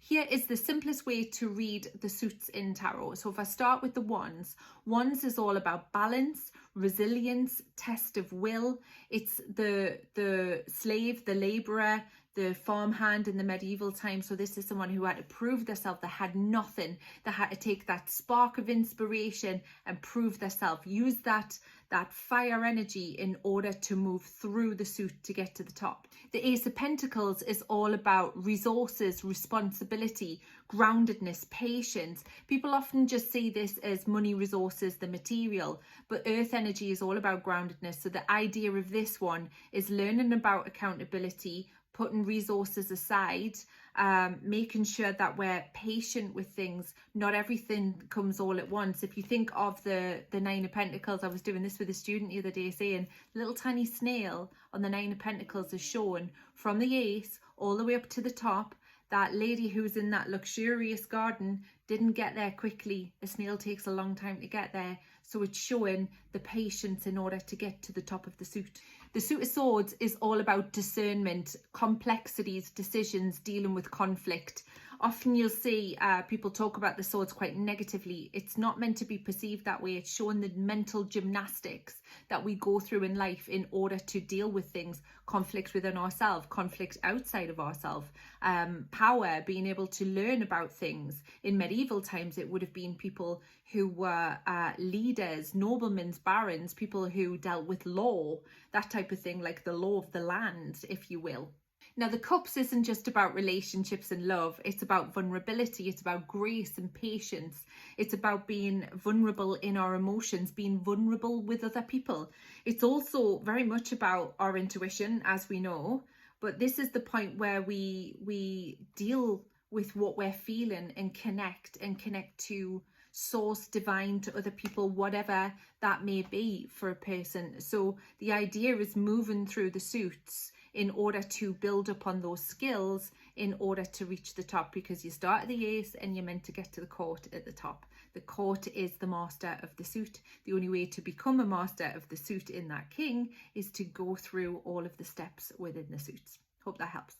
Here is the simplest way to read the suits in tarot. So if I start with the wands, wands is all about balance, resilience, test of will. It's the slave, the labourer, the farmhand in the medieval times. So this is someone who had to prove themselves. They had nothing. They had to take that spark of inspiration and prove themselves. Use that fire energy in order to move through the suit to get to the top. The Ace of Pentacles is all about resources, responsibility, groundedness, patience. People often just see this as money, resources, the material, but earth energy is all about groundedness. So the idea of this one is learning about accountability, putting resources aside, making sure that we're patient with things. Not everything comes all at once. If you think of the Nine of Pentacles, I was doing this with a student the other day, saying little tiny snail on the Nine of Pentacles is shown from the Ace all the way up to the top. That lady who's in that luxurious garden didn't get there quickly. A snail takes a long time to get there. So it's showing the patience in order to get to the top of the suit. The Suit of Swords is all about discernment, complexities, decisions, dealing with conflict. Often you'll see people talk about the swords quite negatively. It's not meant to be perceived that way. It's showing the mental gymnastics that we go through in life in order to deal with things, conflict within ourselves, conflict outside of ourselves, power, being able to learn about things. In medieval times, it would have been people who were leaders, noblemen, barons, people who dealt with law, that type of thing, like the law of the land, if you will. Now, the Cups isn't just about relationships and love. It's about vulnerability. It's about grace and patience. It's about being vulnerable in our emotions, being vulnerable with other people. It's also very much about our intuition, as we know. But this is the point where we deal with what we're feeling and connect to source, divine, to other people, whatever that may be for a person. So the idea is moving through the suits in order to build upon those skills in order to reach the top, because you start at the Ace and you're meant to get to the court at the top. The court is the master of the suit. The only way to become a master of the suit in that king is to go through all of the steps within the suits. Hope that helps.